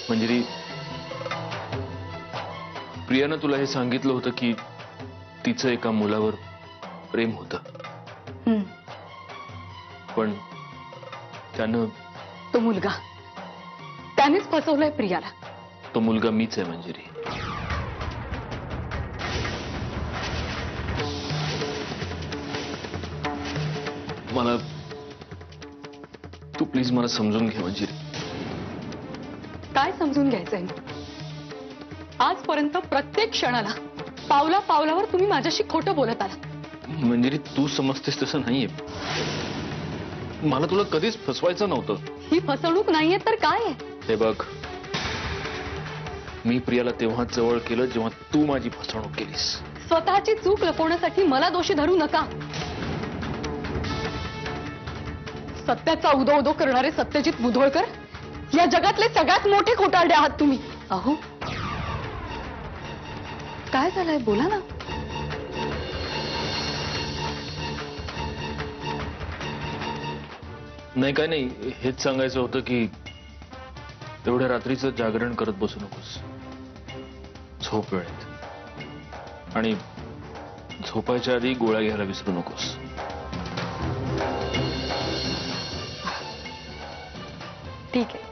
मंजिरी, प्रियानं तुला हे सांगितलं होतं की तिचं एका मुलावर प्रेम होतं, पण त्यानं तो मुलगा त्यानेच फसवलंय प्रियाला. तो मुलगा मीच आहे मंजिरी. मला तू प्लीज मला समजून घे मंजिरी. काय समजून घ्यायचंय? आजपर्यंत प्रत्येक क्षणाला पावला पावलावर तुम्ही माझ्याशी खोटं बोलत आलात. मंजिरी, तू समजतेस तसं नाहीये. मला तुला कधीच फसवायचं नव्हतं. ही फसवणूक नाहीये तर काय आहे? हे बघ, मी प्रियाला तेव्हा जवळ केलं जेव्हा तू माझी फसवणूक केलीस. स्वतःची चूक लपवण्यासाठी मला दोषी धरू नका. सत्याचा उदो उदो करणारे सत्यजित मुधोळकर या जगातले सगळ्यात मोठे खोटारडे आहात तुम्ही. अहो, काय झालंय बोला ना. नाही, काय नाही, हेच सांगायचं होतं की एवढ्या रात्रीचं जागरण करत बसू नकोस. झोप वेळेत, आणि झोपायच्या आधी गोळ्या घ्यायला विसरू नकोस. ठीक आहे.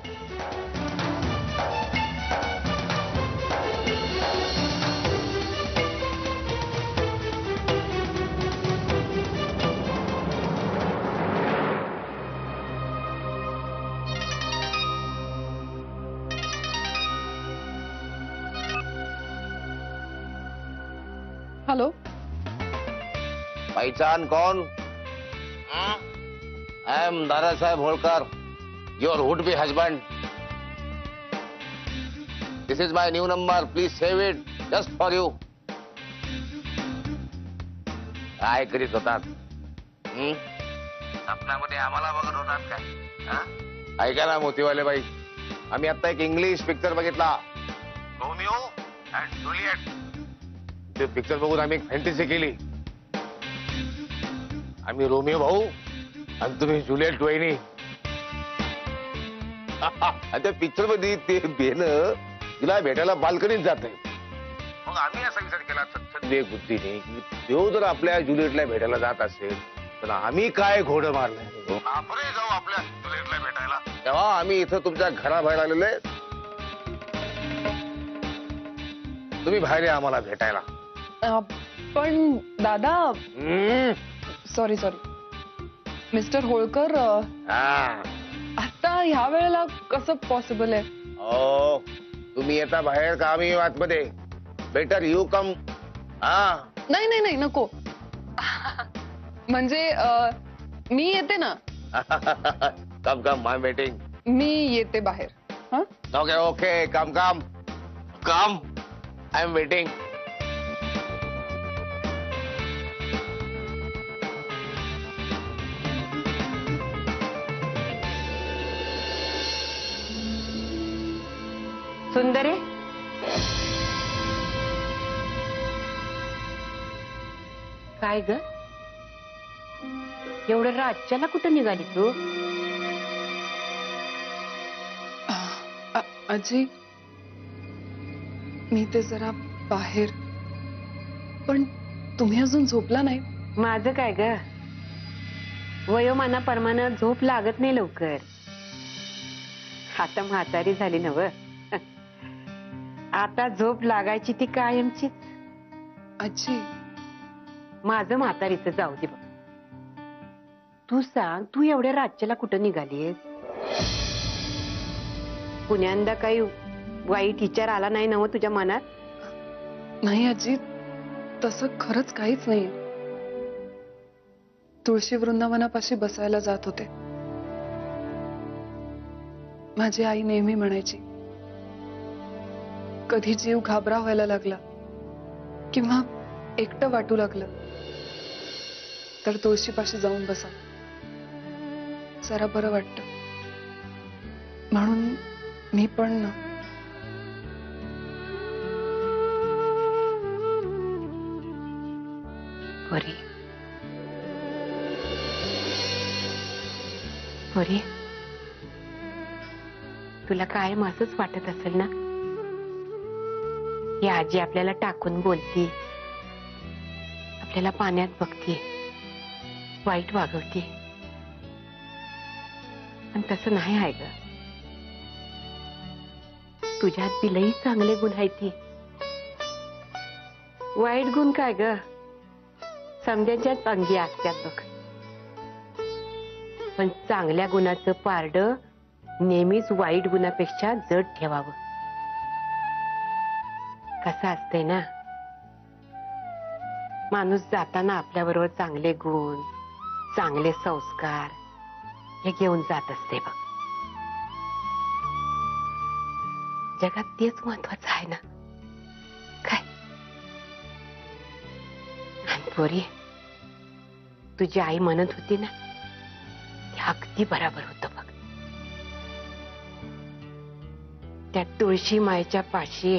हेलो, पहचान कौन? I am Dada Saheb Holkar, your would be husband. This is my new number, please save it just for you. काय करीत होतात? स्वप्नामध्ये आम्हाला बघत होतात काय? ऐका ना मोतीवाले बाई, आम्ही आता एक इंग्लिश पिक्चर बघितला, रोमिओ अँड ज्युलियट. ते पिक्चर बघून आम्ही एक फॅन्टसी केली. आम्ही रोमिओ भाऊ आणि तुम्ही ज्युलियट वहिनी. त्या पिक्चर मध्ये ते बेन तिला भेटायला बाल्कनीत जाते. मग आम्ही असा विचार केला विवेक बुद्धीने की तो जर आपल्या ज्युलियटला भेटायला जात असेल तर आम्ही काय घोडं मारलंय, आपण जाऊ आपल्या ज्युलियटला भेटायला. तेव्हा आम्ही इथं तुमच्या घराबाहेर आलेलो आहे. तुम्ही बाहेर या आम्हाला भेटायला. पण दादा, सॉरी मिस्टर होळकर, आता ह्या वेळेला कसं पॉसिबल आहे? ओ, तुम्ही येता बाहेर का आम्ही आतमध्ये? Better you come. नाही नाही नाही, नको. म्हणजे मी येते ना. Come come, I am waiting. मी येते बाहेर. Okay okay, come come come, I am waiting. सुंदरे, काय ग, एवढं रातच्याला कुठं निघाली तू? अजय, मी ते जरा बाहेर. पण तुम्ही अजून झोपला नाही? माझं काय ग, वयोमानाप्रमाणे झोप लागत नाही लवकर. आता म्हातारी झाली नव, आता झोप लागायची ती कायमचीच. आजी, माझं म्हातारीचं जाऊ दे बघ. तू सांग, तू एवढ्या रातच्याला कुठं निघालीस? पुण्यांदा काही वाईट विचार आला नाही ना तुझ्या मनात? नाही आजी, तसं खरंच काहीच नाही. तुळशी वृंदावनापाशी बसायला जात होते. माझी आई नेहमी म्हणायची, कधी जीव घाबरा व्हायला लागला किंवा एकटं वाटू लागलं तर तुळशीपाशी जाऊन बसा, जरा बरं वाटतं. म्हणून मी पण ना. परी, परी, तुला कायम असंच वाटत असेल ना? ही आजी आपल्याला टाकून बोलती, आपल्याला पाण्यात बघते, वाईट वागवते. पण तसं नाही आहे ग. तुझ्यात बी लई चांगले गुण आहेत ती. वाईट गुण काय ग? समजायच्याच अंगी असतात बघ. पण चांगल्या गुणाचं पारड नेहमीच वाईट गुणापेक्षा जड ठेवावं. कसं असतंय ना, माणूस जाताना आपल्याबरोबर चांगले गुण, चांगले संस्कार हे घेऊन जात असते बघ. जगात तेच महत्वाचं आहे ना. काय पोरी, तुझी आई म्हणत होती ना, ते अगदी बरोबर होतं बघ. त्या तुळशी मायच्या पाशी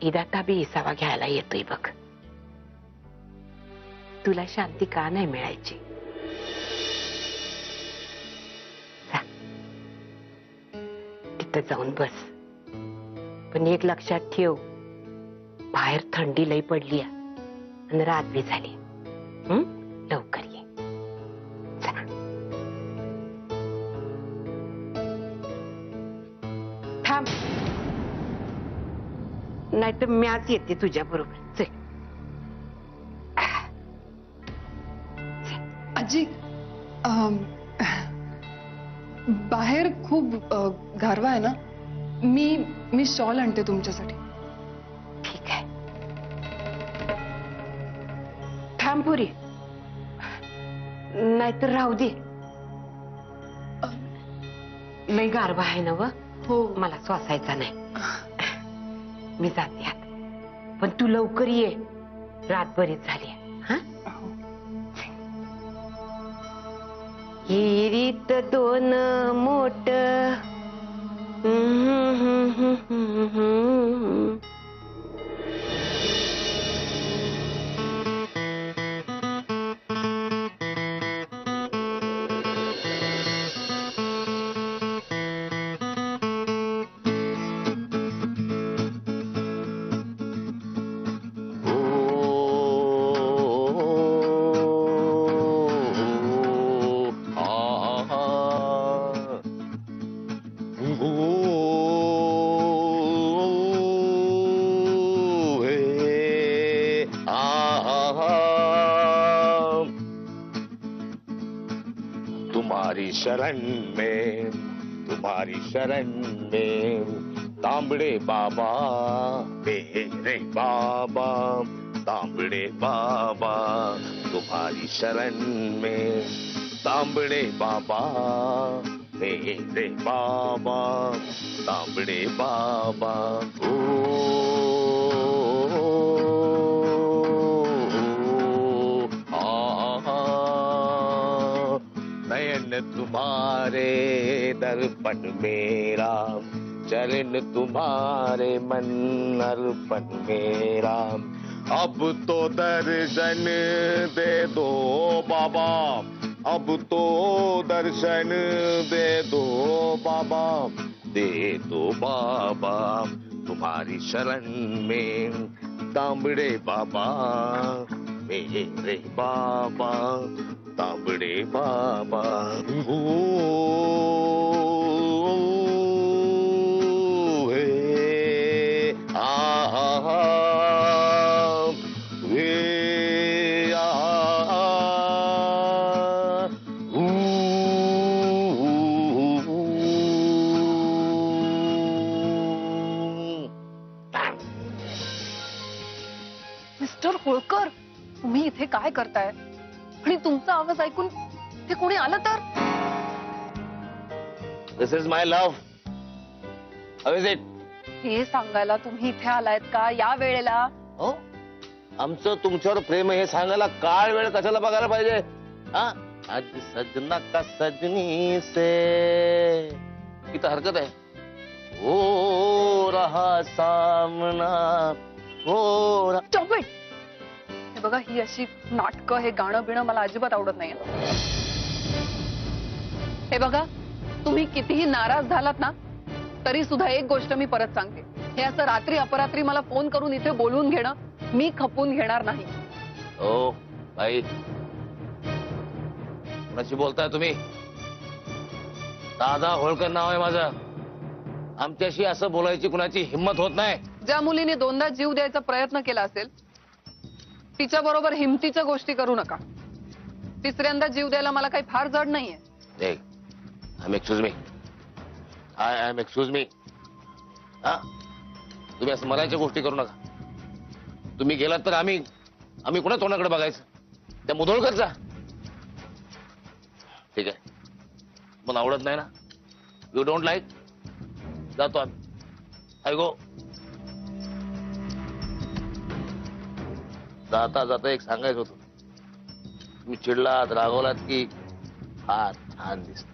इदाता बी इसावा घ्यायला येतोय बघ. तुला शांती का नाही मिळायची? जा, तिथं जाऊन बस. पण एक लक्षात ठेव, बाहेर थंडी लई पडली आणि रात बी झाली. लवकर ये. चला. थांब, नाहीतर म्याच येते तुझ्या बरोबर. चल. आजी, बाहेर खूप गारवा आहे ना. मी शॉल आणते तुमच्यासाठी. ठीक आहे. थांब पुरी, नाहीतर राहू दे. लई गारवा आहे ना व. हो. मला श्वासायचा नाही. मी जाते आत. पण तू लवकर ये, रात बरीच झाली. हा, हिरीत दोन मोठ तुम्हारी शरण में तांबड़े बाबा मेरे बाबा, तांबड़े बाबा तुम्हारी शरण में, तांबड़े बाबा मेरे बाबा, तांबड़े बाबा. नयन तुम्हारे दर्पण मेरा, चरण तुम्हारे मन अर्पण मेरा. अब तो दर्शन दे दो बाबा, अब तो दर्शन दे दो बाबा, दे दो बाबा तुम्हारी शरण में, तांबड़े बाबा मेरे बाबा, तांबड़े बाबा. मिस्टर होळकर, तुम्ही इथे काय करताय? आणि तुमचा आवाज ऐकून ते कोणी आलं तर? This is my love. How is it? हे सांगायला तुम्ही इथे आलायत का या वेळेला? हो, आमचं तुमच्यावर प्रेम हे सांगायला काळ वेळ कशाला बघायला पाहिजे? हा, आज सजना का सजनी से इथं हरकत आहे. हो रहा सामना, हो रहा. Stop it! हे बघा, ही अशी नाटकं, हे गाणं बिणं मला अजिबात आवडत नाही. हे बघा, तुम्ही कितीही नाराज झालात ना तरी सुद्धा एक गोष्ट मी परत सांगते, हे असं रात्री अपरात्री मला फोन करून इथे बोलवून घेणं मी खपून घेणार नाही. हो बाई, कोणाशी बोलताय तुम्ही? दादा होळकर नाव आहे माझं. आमच्याशी असं बोलायची कुणाची हिंमत होत नाही. ज्या मुलीने दोनदा जीव द्यायचा प्रयत्न केला असेल तिच्या बरोबर हिमतीच्या गोष्टी करू नका. तिसऱ्यांदा जीव द्यायला मला काही फार जड नाहीये. Excuse me, I am excuse me. हा, तुम्ही असं मरायच्या गोष्टी करू नका. तुम्ही गेलात तर आम्ही कुणा तोंडाकडे बघायचं? त्या मुधोळकरचा? ठीक आहे, मला आवडत नाही ना, यू डोंट लाईक, जातो आम्ही. आय गो. जाता जाता एक सांगायचं होतं, तुम्ही चिडलात रागवलात की फार छान दिसत.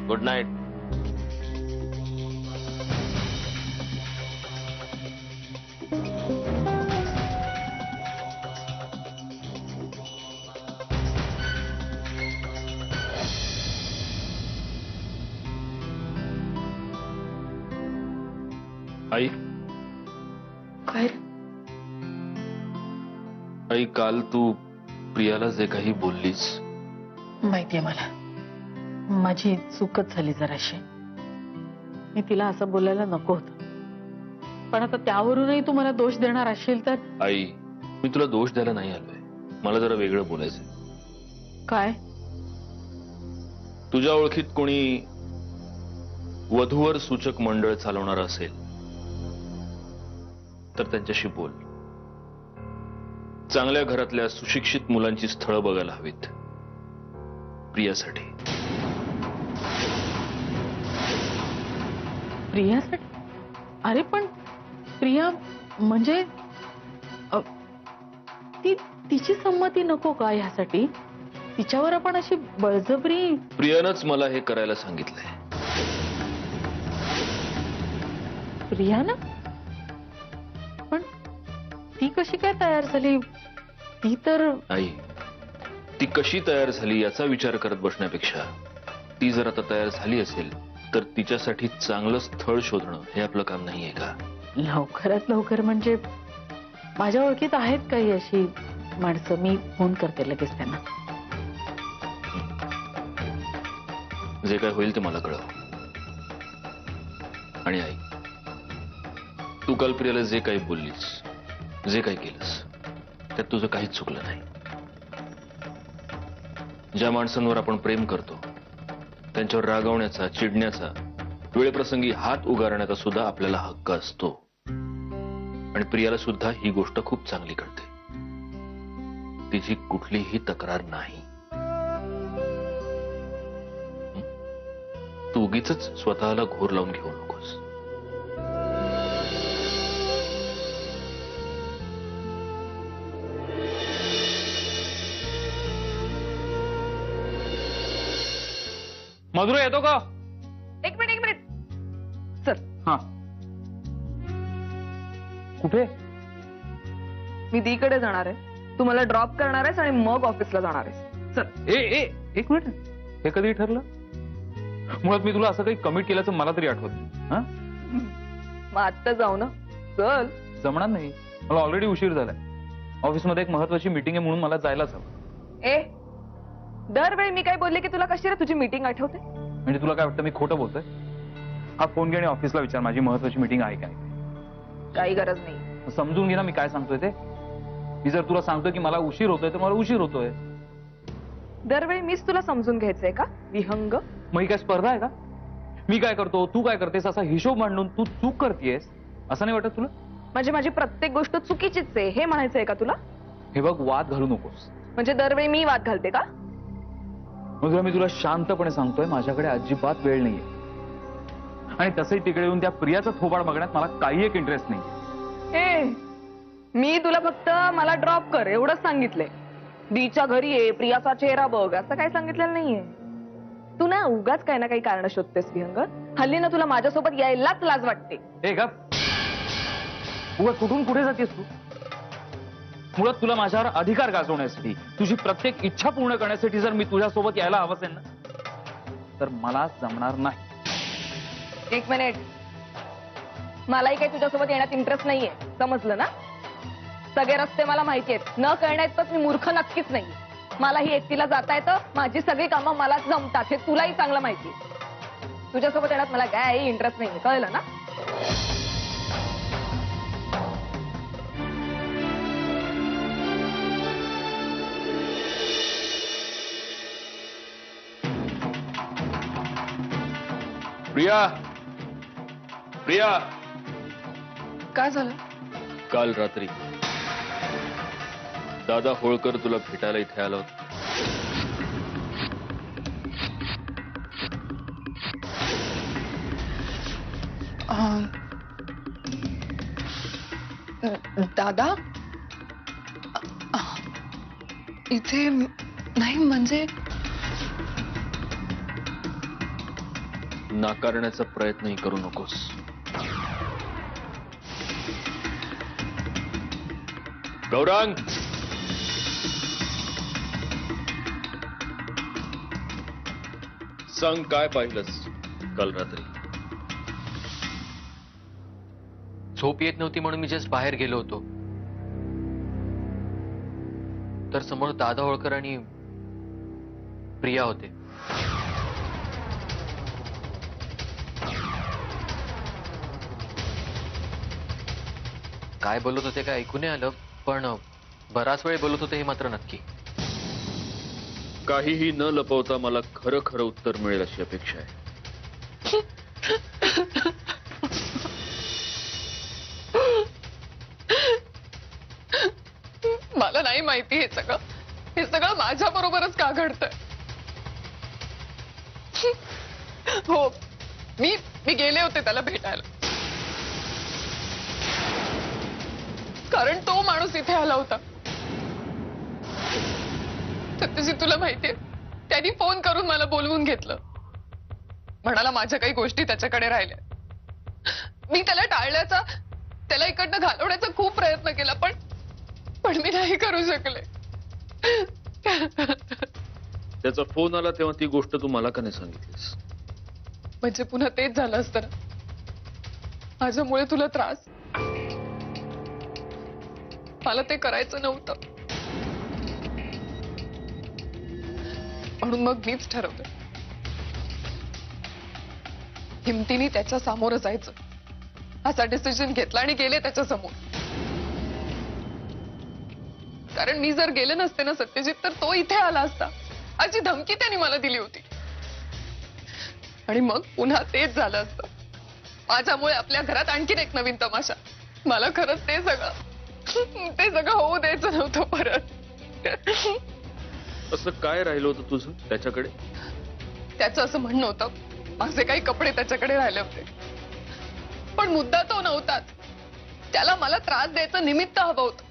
Good night. आई, काय आई, काल तू प्रियाला जे काही बोललीस, माहितीये मला, माझी चूकच झाली जराशी. मी तिला असं बोलायला नको होतं, पण आता त्यावरूनही तू मला दोष देणार असशील तर. आई, मी तुला दोष द्यायला नाही आलोय. मला जरा वेगळं बोलायचंय. काय? तुझ्या ओळखीत कोणी वधूवर सूचक मंडळ चालवणार असेल तर त्यांच्याशी बोल. चांगल्या घरातल्या सुशिक्षित मुलांची स्थळं बघायला हवीत प्रियासाठी. प्रियासाठी? अरे पण प्रिया म्हणजे तिची संमती नको का ह्यासाठी? तिच्यावर आपण अशी बळजबरी. प्रियानंच मला हे करायला सांगितलंय. प्रिया ना? पण ती कशी काय तयार झाली? ती तर. आई, ती कशी तयार झाली याचा विचार करत बसण्यापेक्षा ती जर आता तयार झाली असेल तर तिच्यासाठी चांगलं स्थळ शोधणं हे आपलं काम नाहीये का? लवकरात लवकर म्हणजे माझ्या ओळखीत आहेत काही अशी माणसं, मी फोन करते लगेच त्यांना. जे काय होईल ते मला कळव. आणि आई, तू काल प्रियाला जे काही बोललीस, जे काही केलंस, त्यात तुझं काहीच चुकलं नाही. ज्या माणसांवर आपण प्रेम करतो त्यांच्यावर रागवण्याचा, चिडण्याचा, वेळप्रसंगी हात उगारण्याचा सुद्धा आपल्याला हक्क असतो. आणि प्रियाला सुद्धा ही गोष्ट खूप चांगली कळते. तिची कुठलीही तक्रार नाही. तू उगीच स्वतःला घोर लावून घेऊ नकोस. मधुरा येतो का? एक मिनिट सर. हा, कुठे? मी दीकडे जाणार आहे, तू मला ड्रॉप करणार आहेस आणि मग ऑफिसला जाणार आहेस. चल. एक मिनिट, हे कधी ठरलं? मुळात मी तुला असं काही कमिट केल्याचं मला तरी आठवत नाही. हा, मग आत्ता जाऊ ना. चल. जमणार नाही, मला ऑलरेडी उशीर झालाय. ऑफिसमध्ये एक महत्वाची मीटिंग आहे म्हणून मला जायलाच हवं. ए, दरवेळी मी काय बोलले की तुला कशी रे तुझी मीटिंग आठवते? म्हणजे तुला काय वाटतं मी खोटं बोलतोय? हा फोन घे आणि ऑफिसला विचार माझी महत्वाची मीटिंग आहे काय. काही गरज नाही. समजून घे ना मी काय सांगतोय ते. मी जर तुला सांगतोय की मला उशीर होतोय तर मला उशीर होतोय. दरवेळी मीच तुला समजून घ्यायचंय का विहंग? मग ही काय स्पर्धा आहे का? मी काय करतो तू काय करतेस असा हिशोब मांडून तू चूक करतेस असं नाही वाटत तुला? म्हणजे माझी प्रत्येक गोष्ट चुकीचीच आहे हे म्हणायचंय का तुला? हे बघ, वाद घालू नकोस. म्हणजे दरवेळी मी वाद घालते का? मग मी तुला शांतपणे सांगतोय माझ्याकडे अजिबात वेळ नाहीये. आणि तसंही तिकडे येऊन त्या प्रियाचं थोबाड बघण्यात मला काही एक इंटरेस्ट नाही. ए, मी तुला फक्त मला ड्रॉप कर एवढंच सांगितलंय. दीच्या घरी ये, प्रियाचा चेहरा बघ असं काही सांगितलेलं नाहीये. तू ना उगाच काही ना काही कारण शोधतेस विहंग. हल्ली ना तुला माझ्यासोबत यायलाच लाज वाटते. हे का उगाच कुठून कुठे जातेस तू? मुळात तुला माझ्यावर अधिकार गाजवण्यासाठी, तुझी प्रत्येक इच्छा पूर्ण करण्यासाठी जर मी तुझ्यासोबत यायला हवं असेल ना, तर मला जमणार नाही. एक मिनिट, मलाही काही तुझ्यासोबत येण्यात इंटरेस्ट नाहीये, समजलं ना? सगळे रस्ते मला माहिती आहेत, न कळण्यातच मी मूर्ख नक्कीच नाही. मलाही एकटीला जाता येतं, माझी सगळी कामं मला जमतात, हे तुलाही चांगलं माहिती. तुझ्यासोबत येण्यात मला काही इंटरेस्ट नाही, कळलं ना? प्रिया, प्रिया, काय झालं? काल रात्री दादा होळकर तुला भेटायला इथे आला होता. दादा इथे नाही, म्हणजे नाकारण्याचा प्रयत्नही करू नकोस. गौरांग, सांग काय पाहिलंस काल रात्री? झोप येत नव्हती म्हणून मी जस्ट बाहेर गेलो होतो, तर समोर दादा होळकर आणि प्रिया होते. काय बोलत होते काय ऐकू नाही आलं, पण बराच वेळ बोलत होते हे मात्र नक्की. काहीही न लपवता मला खरं खरं उत्तर मिळेल अशी अपेक्षा आहे. मला नाही माहिती हे सगळं माझ्या बरोबरच का घडतंय. हो, मी गेले होते त्याला भेटायला, कारण तो माणूस इथे आला होता. सत्यजित, तुला माहितीये, त्यांनी फोन करून मला बोलवून घेतलं. म्हणाला माझ्या काही गोष्टी त्याच्याकडे राहिल्या. मी त्याला टाळण्याचा, त्याला इकडनं घालवण्याचा खूप प्रयत्न केला, पण मी नाही करू शकले. त्याचा फोन आला तेव्हा ती गोष्ट तू मला का नाही सांगितलीस? म्हणजे पुन्हा तेच झालं असतं ना, माझ्यामुळे तुला त्रास. मला ते करायचं नव्हतं, म्हणून मग मीच ठरवलं, हिमतीने त्याच्या सामोरं जायचं असा डिसिजन घेतला आणि गेले त्याच्या समोर. कारण मी जर गेले नसते ना सत्यजित, तर तो इथे आला असता, अशी धमकी त्यांनी मला दिली होती. आणि मग पुन्हा तेच झालं असतं. माझ्यामुळे आपल्या घरात आणखीन एक नवीन तमाशा. मला खरंच ते सगळं होऊ द्यायचं नव्हतं परत. असं काय राहिलं होतं तुझं त्याच्याकडे? त्याचं असं म्हणणं होतं, माझे काही कपडे त्याच्याकडे राहिले होते, पण मुद्दा तो नव्हताच. त्याला मला त्रास द्यायचं निमित्त हवं होतं,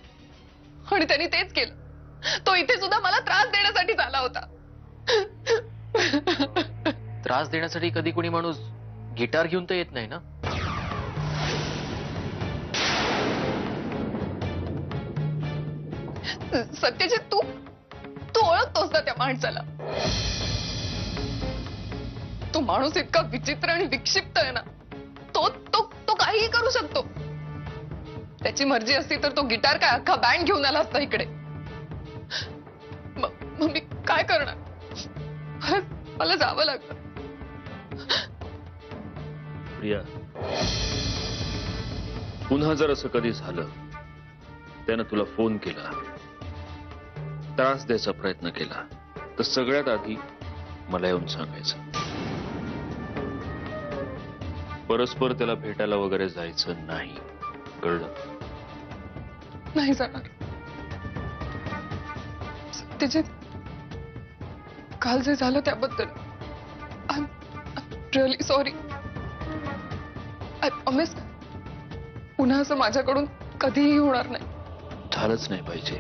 आणि त्यांनी तेच केलं. तो इथे सुद्धा मला त्रास देण्यासाठीच आला होता. त्रास देण्यासाठी कधी कोणी माणूस गिटार घेऊन तर येत नाही ना. सत्यजित, तू ओळखतोस ना त्या माणसाला. तो माणूस इतका विचित्र आणि विक्षिप्त आहे ना, तो काहीही करू शकतो. त्याची मर्जी असती तर तो गिटार काय अख्खा बँड घेऊन आला असता इकडे. मग मी काय करणार? मला जावं लागलं. प्रिया, पुन्हा जर असं कधी झालं, त्यानं तुला फोन केला, त्रास द्यायचा प्रयत्न केला, तर सगळ्यात आधी मला येऊन सांगायचं. परस्पर त्याला भेटायला वगैरे जायचं नाही, कळलं? नाही जाणार. सत्यजित, काल जे झालं त्याबद्दल I am really sorry. I promise पुन्हा असं माझ्याकडून कधीही होणार नाही. झालंच नाही पाहिजे.